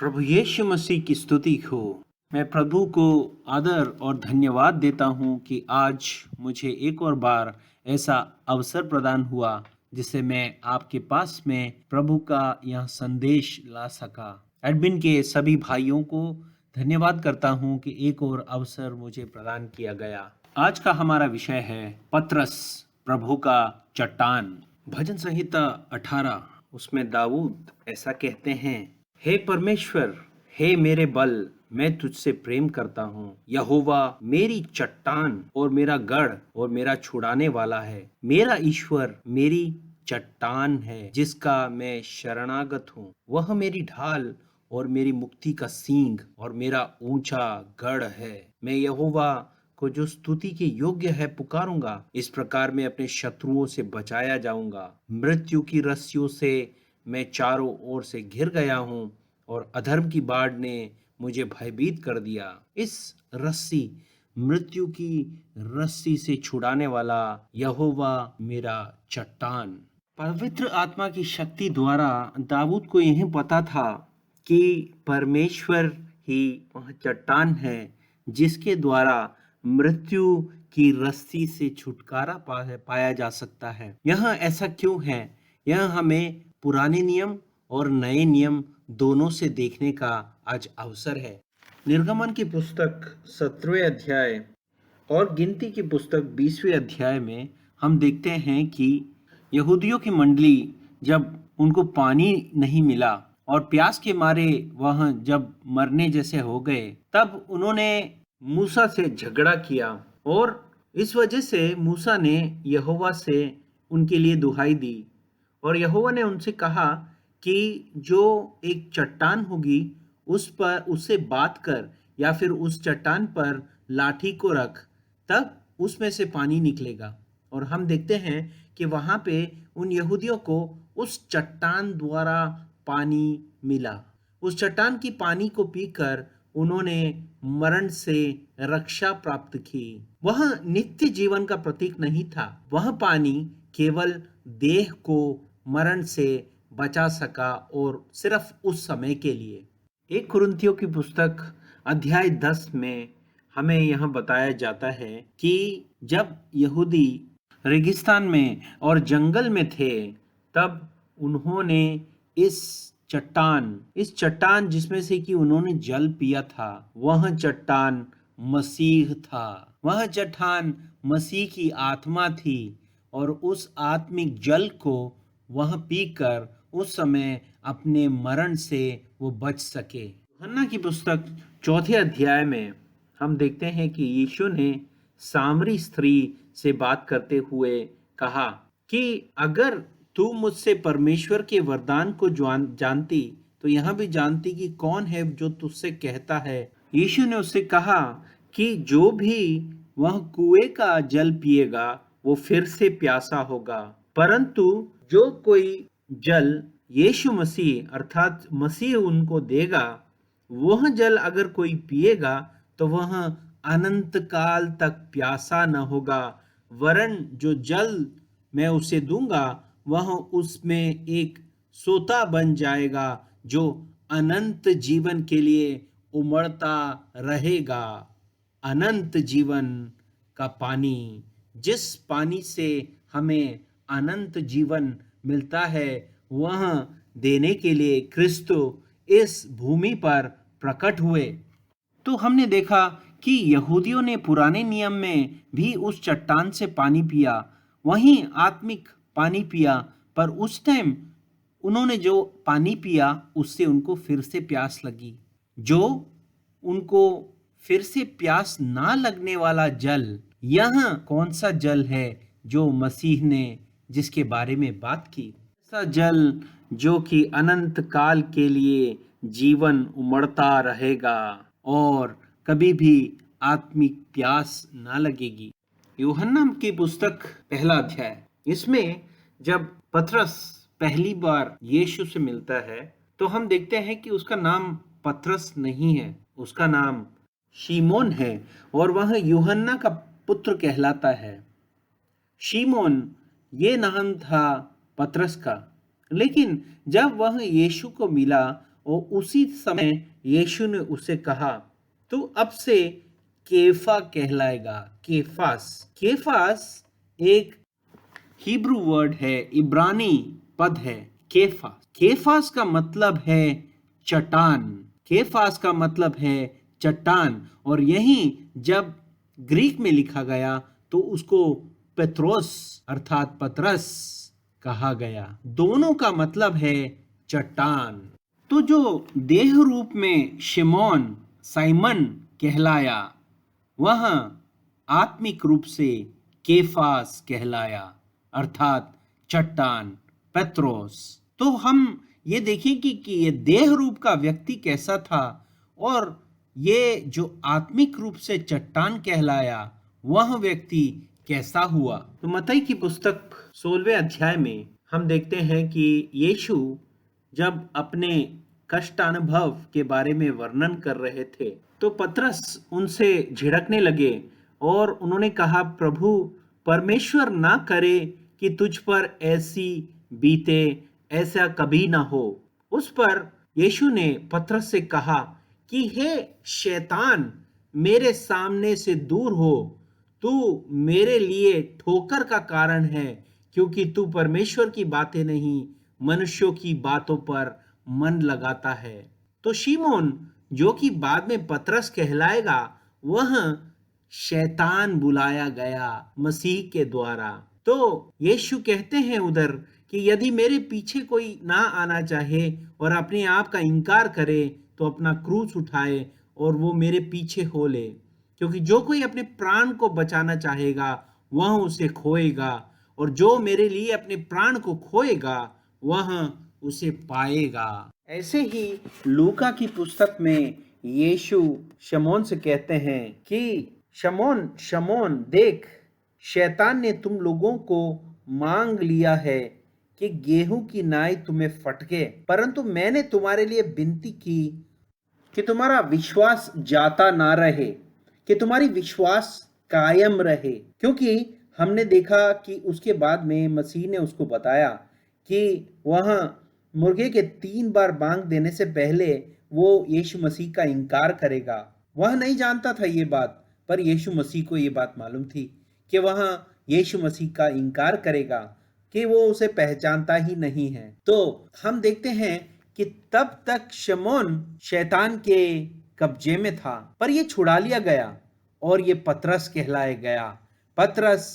प्रभु यीशु मसीह की स्तुति हो। मैं प्रभु को आदर और धन्यवाद देता हूँ कि आज मुझे एक और बार ऐसा अवसर प्रदान हुआ जिससे मैं आपके पास में प्रभु का यह संदेश ला सका। एडमिन के सभी भाइयों को धन्यवाद करता हूँ कि एक और अवसर मुझे प्रदान किया गया। आज का हमारा विषय है पतरस, प्रभु का चट्टान। भजन संहिता 18 उसमें दाऊद ऐसा कहते हैं, हे परमेश्वर, हे मेरे बल, मैं तुझसे प्रेम करता हूँ। यहोवा मेरी चट्टान और मेरा गढ़ और मेरा छुड़ाने वाला है। मेरा ईश्वर मेरी चट्टान है जिसका मैं शरणागत हूँ। वह मेरी ढाल और मेरी मुक्ति का सींग और मेरा ऊंचा गढ़ है। मैं यहोवा को जो स्तुति के योग्य है पुकारूंगा। इस प्रकार मैं अपने शत्रुओं से बचाया जाऊंगा। मृत्यु की रस्सियों से मैं चारों ओर से घिर गया हूँ और अधर्म की बाढ़ ने मुझे भयभीत कर दिया। इस रस्सी, मृत्यु की रस्सी से छुड़ाने वाला यहोवा मेरा चट्टान। पवित्र आत्मा की शक्ति द्वारा दाऊद को यह पता था कि परमेश्वर ही वह चट्टान है जिसके द्वारा मृत्यु की रस्सी से छुटकारा पाया जा सकता है। यह ऐसा क्यों है? यह हमें पुराने नियम और नए नियम दोनों से देखने का आज अवसर है। निर्गमन की पुस्तक 17वें अध्याय और गिनती की पुस्तक 20वें अध्याय में हम देखते हैं कि यहूदियों की मंडली जब उनको पानी नहीं मिला और प्यास के मारे वह जब मरने जैसे हो गए, तब उन्होंने मूसा से झगड़ा किया और इस वजह से मूसा ने यहोवा से उनके लिए दुहाई दी और यहोवा ने उनसे कहा कि जो एक चट्टान होगी उस पर उससे बात कर या फिर उस चट्टान पर लाठी को रख, तब उसमें से पानी निकलेगा। और हम देखते हैं कि वहां पे उन यहूदियों को उस चट्टान द्वारा पानी मिला। उस चट्टान की पानी को पीकर उन्होंने मरण से रक्षा प्राप्त की। वह नित्य जीवन का प्रतीक नहीं था। वह पानी केवल देह को मरण से बचा सका और सिर्फ उस समय के लिए। 1 कुरिन्थियों की पुस्तक अध्याय 10 में हमें यह बताया जाता है कि जब यहूदी रेगिस्तान में और जंगल में थे, तब उन्होंने इस चट्टान जिसमें से कि उन्होंने जल पिया था, वह चट्टान मसीह था। वह चट्टान मसीह की आत्मा थी और उस आत्मिक जल को वह पीकर उस समय अपने मरण से वो बच सके। यूहन्ना की पुस्तक 4 अध्याय में हम देखते हैं कि यीशु ने सामरी स्त्री से बात करते हुए कहा कि अगर तू मुझसे परमेश्वर के वरदान को जानती तो यह भी जानती कि कौन है जो तुझसे कहता है। यीशु ने उससे कहा कि जो भी वह कुएं का जल पिएगा वो फिर से प्यासा होगा, परंतु जो कोई जल यीशु मसीह अर्थात मसीह उनको देगा, वह जल अगर कोई पिएगा तो वह अनंत काल तक प्यासा न होगा, वरन जो जल मैं उसे दूंगा वह उसमें एक सोता बन जाएगा जो अनंत जीवन के लिए उमड़ता रहेगा। अनंत जीवन का पानी, जिस पानी से हमें अनंत जीवन मिलता है, वह देने के लिए क्रिस्तो इस भूमि पर प्रकट हुए। तो हमने देखा कि यहूदियों ने पुराने नियम में भी उस चट्टान से पानी पिया, वहीं आत्मिक पानी पिया, पर उस टाइम उन्होंने जो पानी पिया उससे उनको फिर से प्यास लगी। जो उनको फिर से प्यास ना लगने वाला जल, यह कौन सा जल है जो मसीह ने जिसके बारे में बात की? ऐसा जल जो कि अनंत काल के लिए जीवन उमड़ता रहेगा और कभी भी आत्मिक प्यास ना लगेगी। यूहन्ना की पुस्तक 1 अध्याय, इसमें जब पतरस पहली बार यीशु से मिलता है तो हम देखते हैं कि उसका नाम पतरस नहीं है, उसका नाम शिमोन है और वह यूहन्ना का पुत्र कहलाता है। शिमोन ये नाम था पतरस का, लेकिन जब वह यीशु को मिला और उसी समय यीशु ने उसे कहा, तू अब से केफा कहलाएगा। केफास, केफास एक हिब्रू वर्ड है, इब्रानी पद है। केफास, केफास का मतलब है चट्टान। केफास का मतलब है चट्टान, और यही जब ग्रीक में लिखा गया तो उसको पेत्रोस अर्थात पतरस कहा गया। दोनों का मतलब है चट्टान। तो जो देह रूप में शिमोन साइमन कहलाया, वह आत्मिक रूप से केफास कहलाया अर्थात चट्टान, पेत्रोस। तो हम ये देखेंगे कि ये देह रूप का व्यक्ति कैसा था और ये जो आत्मिक रूप से चट्टान कहलाया वह व्यक्ति कैसा हुआ। तो मत्ती की पुस्तक 16वें अध्याय में हम देखते हैं कि यीशु जब अपने कष्टानुभव के बारे में वर्णन कर रहे थे तो पतरस उनसे झिड़कने लगे और उन्होंने कहा, प्रभु, परमेश्वर ना करे कि तुझ पर ऐसी बीते, ऐसा कभी ना हो। उस पर यीशु ने पतरस से कहा कि हे शैतान, मेरे सामने से दूर हो, तू मेरे लिए ठोकर का कारण है, क्योंकि तू परमेश्वर की बातें नहीं मनुष्यों की बातों पर मन लगाता है। तो शिमोन, जो कि बाद में पतरस कहलाएगा, वह शैतान बुलाया गया मसीह के द्वारा। तो यीशु कहते हैं उधर कि यदि मेरे पीछे कोई ना आना चाहे और अपने आप का इनकार करे तो अपना क्रूस उठाए और वो मेरे पीछे हो ले, क्योंकि जो कोई अपने प्राण को बचाना चाहेगा वह उसे खोएगा, और जो मेरे लिए अपने प्राण को खोएगा वह उसे पाएगा। ऐसे ही लूका की पुस्तक में यीशु शमौन से कहते हैं कि शमौन, शमौन, देख, शैतान ने तुम लोगों को मांग लिया है कि गेहूं की नाई तुम्हें फटके, परंतु मैंने तुम्हारे लिए विनती की कि तुम्हारा विश्वास जाता ना रहे, कि तुम्हारी विश्वास कायम रहे। क्योंकि हमने देखा कि उसके बाद में मसीह ने उसको बताया कि वह मुर्गे के 3 बार बांग देने से पहले वो यीशु मसीह का इनकार करेगा। वह नहीं जानता था ये बात, पर यीशु मसीह को ये बात मालूम थी कि वह यीशु मसीह का इनकार करेगा, कि वो उसे पहचानता ही नहीं है। तो हम देखते हैं कि तब तक शमौन शैतान के कब्जे में था, पर ये छुड़ा लिया गया और ये पतरस कहलाया गया। पतरस,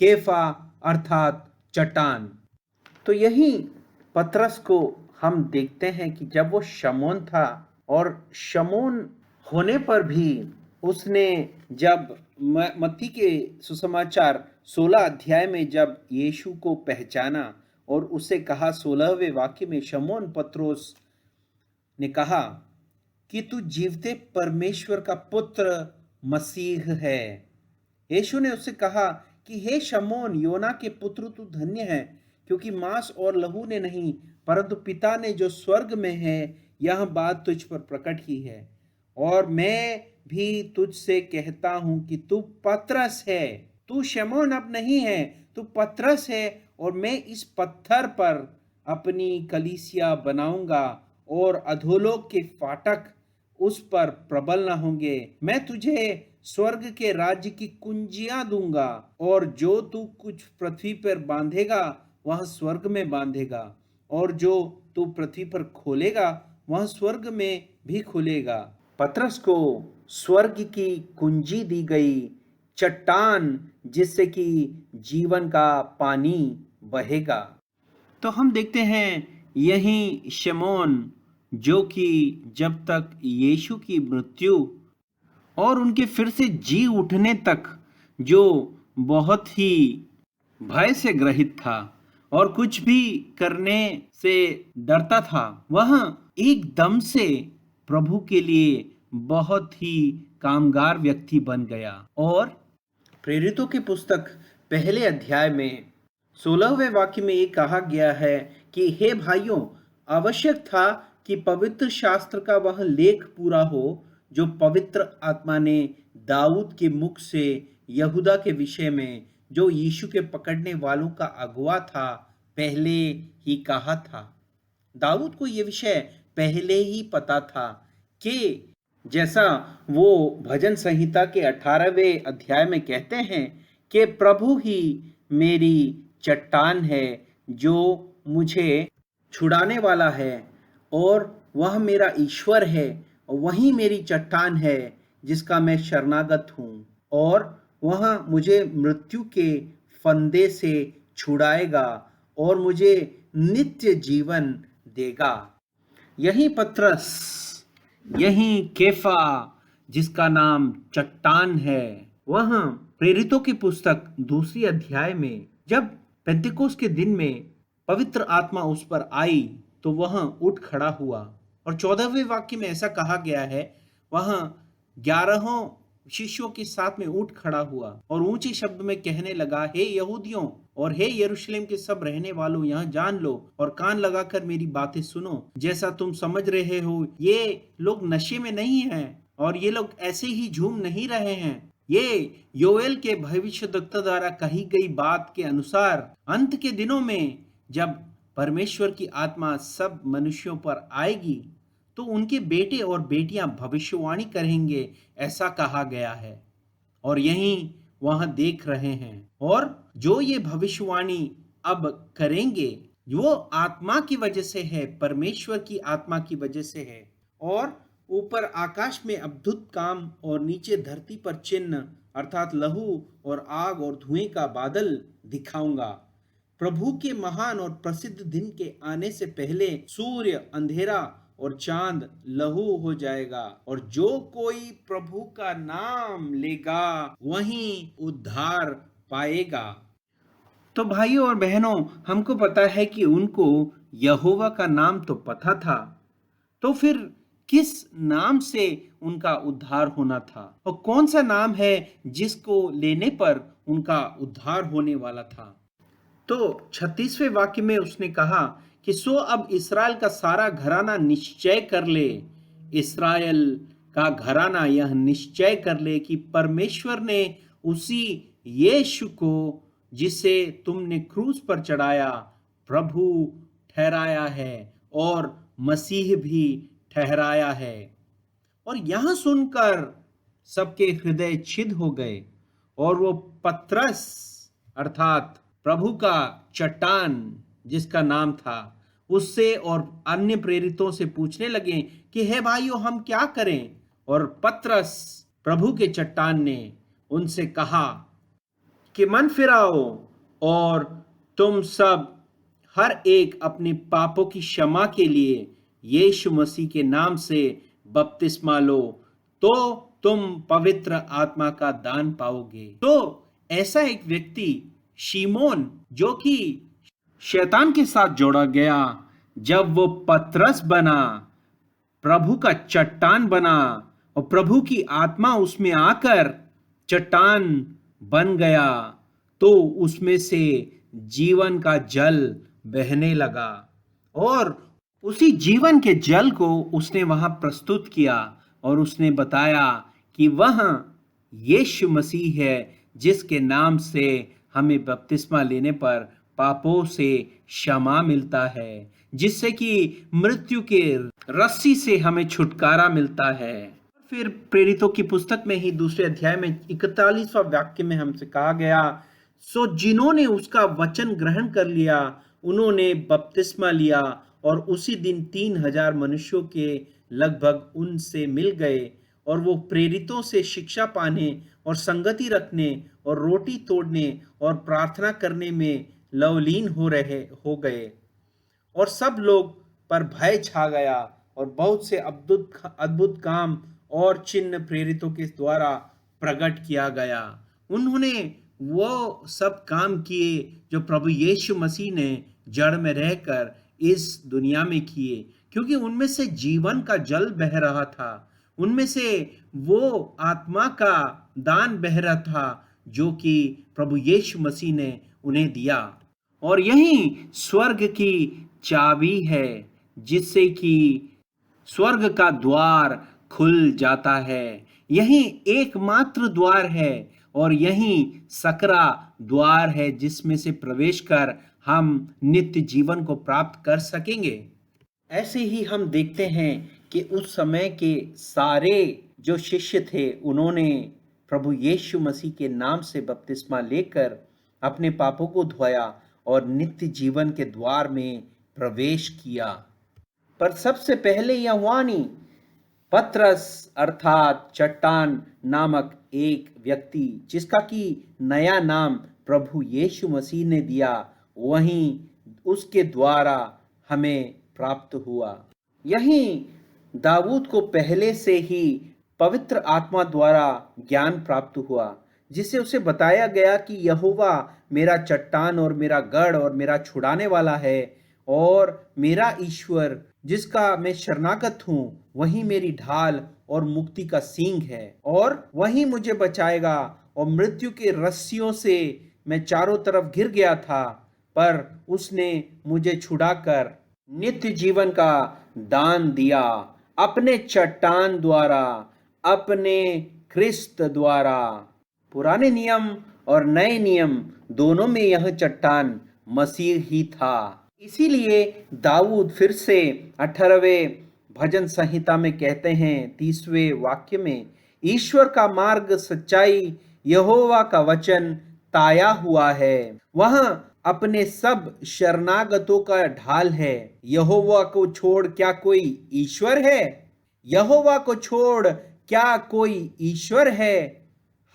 केफा अर्थात चट्टान। तो यही पतरस को हम देखते हैं कि जब वो शमौन था और शमौन होने पर भी उसने जब मत्ती के सुसमाचार 16 अध्याय में जब यीशु को पहचाना और उसे कहा 16वें वाक्य में, शमौन पत्रोस ने कहा कि तू जीवते परमेश्वर का पुत्र मसीह है। यीशु ने उससे कहा कि हे शमौन, योना के पुत्र, तू धन्य है, क्योंकि मांस और लहू ने नहीं परंतु पिता ने जो स्वर्ग में है यह बात तुझ पर प्रकट की है। और मैं भी तुझसे कहता हूं कि तू पतरस है, तू शमौन अब नहीं है, तू पतरस है, और मैं इस पत्थर पर अपनी कलीसिया बनाऊंगा और अधोलोक के फाटक उस पर प्रबल न होंगे। मैं तुझे स्वर्ग के राज्य की कुंजियां दूंगा, और जो तू कुछ पृथ्वी पर बांधेगा वह स्वर्ग में बांधेगा, और जो तू पृथ्वी पर खोलेगा वह स्वर्ग में भी खुलेगा। पतरस को स्वर्ग की कुंजी दी गई, चट्टान जिससे कि जीवन का पानी बहेगा। तो हम देखते हैं यही शमौन, जो कि जब तक यीशु की मृत्यु और उनके फिर से जी उठने तक जो बहुत ही भय से ग्रहित था और कुछ भी करने से डरता था, वह एकदम से प्रभु के लिए बहुत ही कामगार व्यक्ति बन गया। और प्रेरितों की पुस्तक पहले अध्याय में 16वें वाक्य में ये कहा गया है कि हे भाइयों, आवश्यक था कि पवित्र शास्त्र का वह लेख पूरा हो जो पवित्र आत्मा ने दाऊद के मुख से यहूदा के विषय में, जो यीशु के पकड़ने वालों का अगुवा था, पहले ही कहा था। दाऊद को यह विषय पहले ही पता था कि जैसा वो भजन संहिता के 18वें अध्याय में कहते हैं कि प्रभु ही मेरी चट्टान है जो मुझे छुड़ाने वाला है, और वह मेरा ईश्वर है, और वही मेरी चट्टान है जिसका मैं शरणागत हूँ, और वह मुझे मृत्यु के फंदे से छुड़ाएगा और मुझे नित्य जीवन देगा। यही पतरस, यही केफा जिसका नाम चट्टान है, वह प्रेरितों की पुस्तक 2 अध्याय में जब पेंतिकोस्त के दिन में पवित्र आत्मा उस पर आई तो वह उठ खड़ा हुआ, और 14वें वाक्य में ऐसा कहा गया है, वह 11 शिष्यों के साथ में उठ खड़ा हुआ और ऊंचे शब्द में कहने लगा, हे यहूदियों और हे यरूशलेम के सब रहने वालों, यहाँ जान लो और कान लगाकर मेरी बातें सुनो। जैसा तुम समझ रहे हो, ये लोग नशे में नहीं हैं और ये लोग ऐसे ही झूम नहीं रहे हैं। ये योएल के भविष्यद्वक्ता द्वारा कही गई बात के अनुसार अंत के दिनों में जब परमेश्वर की आत्मा सब मनुष्यों पर आएगी तो उनके बेटे और बेटियां भविष्यवाणी करेंगे, ऐसा कहा गया है। और यही वह देख रहे हैं, और जो ये भविष्यवाणी अब करेंगे वो आत्मा की वजह से है, परमेश्वर की आत्मा की वजह से है। और ऊपर आकाश में अद्भुत काम और नीचे धरती पर चिन्ह अर्थात लहू और आग और धुएं का बादल दिखाऊंगा। प्रभु के महान और प्रसिद्ध दिन के आने से पहले सूर्य अंधेरा और चांद लहू हो जाएगा, और जो कोई प्रभु का नाम लेगा वहीं उद्धार पाएगा। तो भाइयों और बहनों, हमको पता है कि उनको यहोवा का नाम तो पता था, तो फिर किस नाम से उनका उद्धार होना था, और कौन सा नाम है जिसको लेने पर उनका उद्धार होने वाला था। तो 36वें वाक्य में उसने कहा कि सो अब इस्राएल का सारा घराना निश्चय कर ले, इस्राएल का घराना यह निश्चय कर ले कि परमेश्वर ने उसी यीशु को जिसे तुमने क्रूस पर चढ़ाया प्रभु ठहराया है और मसीह भी ठहराया है। और यह सुनकर सबके हृदय छिद हो गए, और वो पतरस अर्थात प्रभु का चट्टान जिसका नाम था, उससे और अन्य प्रेरितों से पूछने लगे कि हे भाइयों, हम क्या करें। और पतरस प्रभु के चट्टान ने उनसे कहा कि मन फिराओ और तुम सब हर एक अपने पापों की क्षमा के लिए यीशु मसीह के नाम से बपतिस्मा लो, तो तुम पवित्र आत्मा का दान पाओगे। तो ऐसा एक व्यक्ति शिमोन, जो कि शैतान के साथ जोड़ा गया, जब वो पतरस बना, प्रभु का चट्टान बना, और प्रभु की आत्मा उसमें आकर चट्टान बन गया, तो उसमें से जीवन का जल बहने लगा, और उसी जीवन के जल को उसने वहां प्रस्तुत किया, और उसने बताया कि वह यीशु मसीह है जिसके नाम से हमें बपतिस्मा लेने पर पापों से क्षमा मिलता है, जिससे कि मृत्यु के रस्सी से हमें छुटकारा मिलता है। फिर प्रेरितों की पुस्तक में ही 2 अध्याय में 41वां वाक्य में हमसे कहा गया, सो जिन्होंने उसका वचन ग्रहण कर लिया उन्होंने बपतिस्मा लिया, और उसी दिन 3000 मनुष्यों के लगभग उनसे मिल गए, और वो प्रेरितों से शिक्षा पाने और संगति रखने और रोटी तोड़ने और प्रार्थना करने में लवलीन हो गए, और सब लोग पर भय छा गया, और बहुत से अद्भुत काम और चिन्ह प्रेरितों के द्वारा प्रकट किया गया। उन्होंने वो सब काम किए जो प्रभु यीशु मसीह ने जड़ में रहकर इस दुनिया में किए, क्योंकि उनमें से जीवन का जल बह रहा था, उनमें से वो आत्मा का दान बह रहा था जो कि प्रभु यीशु मसीह ने उन्हें दिया। और यही स्वर्ग की चाबी है जिससे कि स्वर्ग का द्वार खुल जाता है। यही एकमात्र द्वार है और यही सकरा द्वार है जिसमें से प्रवेश कर हम नित्य जीवन को प्राप्त कर सकेंगे। ऐसे ही हम देखते हैं कि उस समय के सारे जो शिष्य थे उन्होंने प्रभु यीशु मसीह के नाम से बपतिस्मा लेकर अपने पापों को धोया और नित्य जीवन के द्वार में प्रवेश किया। पर सबसे पहले यूहन्नी पतरस अर्थात चट्टान नामक एक व्यक्ति जिसका कि नया नाम प्रभु यीशु मसीह ने दिया, वहीं उसके द्वारा हमें प्राप्त हुआ। यहीं दाऊद को पहले से ही पवित्र आत्मा द्वारा ज्ञान प्राप्त हुआ, जिसे उसे बताया गया कि यहोवा मेरा चट्टान और मेरा गढ़ और मेरा छुड़ाने वाला है और मेरा ईश्वर जिसका मैं शरणागत हूँ, वही मेरी ढाल और मुक्ति का सींग है और वही मुझे बचाएगा। और मृत्यु के रस्सियों से मैं चारों तरफ घिर गया था, पर उसने मुझे छुड़ाकर नित्य जीवन का दान दिया अपने चट्टान द्वारा, अपने ख्रिस्त द्वारा। पुराने नियम और नए नियम दोनों में यह चट्टान मसीह ही था। इसीलिए दाऊद फिर से 18वें भजन संहिता में कहते हैं 30वें वाक्य में, ईश्वर का मार्ग सच्चाई यहोवा का वचन ताया हुआ है, वहां अपने सब शरणागतों का ढाल है। यहोवा को छोड़ क्या कोई ईश्वर है? यहोवा को छोड़ क्या कोई ईश्वर है?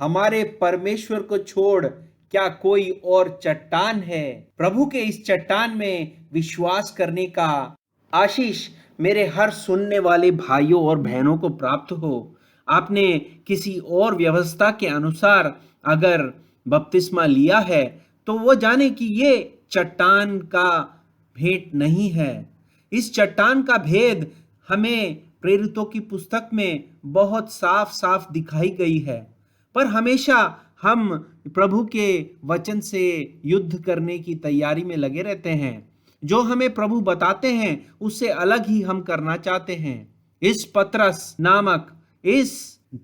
हमारे परमेश्वर को छोड़ क्या कोई और चट्टान है? प्रभु के इस चट्टान में विश्वास करने का आशीष मेरे हर सुनने वाले भाइयों और बहनों को प्राप्त हो। आपने किसी और व्यवस्था के अनुसार अगर बपतिस्मा लिया है तो वो जाने कि ये चट्टान का भेंट नहीं है। इस चट्टान का भेद हमें प्रेरितों की पुस्तक में बहुत साफ साफ दिखाई गई है, पर हमेशा हम प्रभु के वचन से युद्ध करने की तैयारी में लगे रहते हैं। जो हमें प्रभु बताते हैं उससे अलग ही हम करना चाहते हैं। इस पतरस नामक इस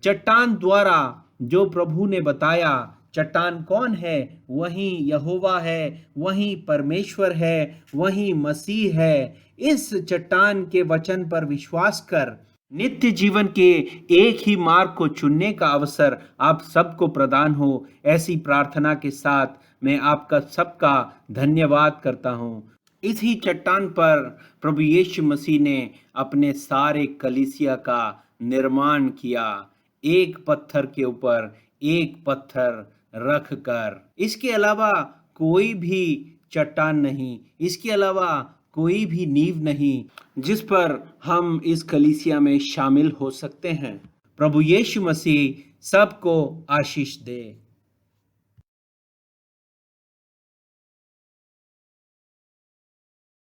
चट्टान द्वारा जो प्रभु ने बताया, चट्टान कौन है? वही यहोवा है, वही परमेश्वर है, वही मसीह है। इस चट्टान के वचन पर विश्वास कर नित्य जीवन के एक ही मार्ग को चुनने का अवसर आप सबको प्रदान हो। ऐसी प्रार्थना के साथ मैं आपका सबका धन्यवाद करता हूँ। इसी चट्टान पर प्रभु यीशु मसीह ने अपने सारे कलीसिया का निर्माण किया, एक पत्थर के ऊपर एक पत्थर रख कर। इसके अलावा कोई भी चट्टान नहीं, इसके अलावा कोई भी नींव नहीं जिस पर हम इस कलीसिया में शामिल हो सकते हैं। प्रभु यीशु मसीह सबको आशीष दे।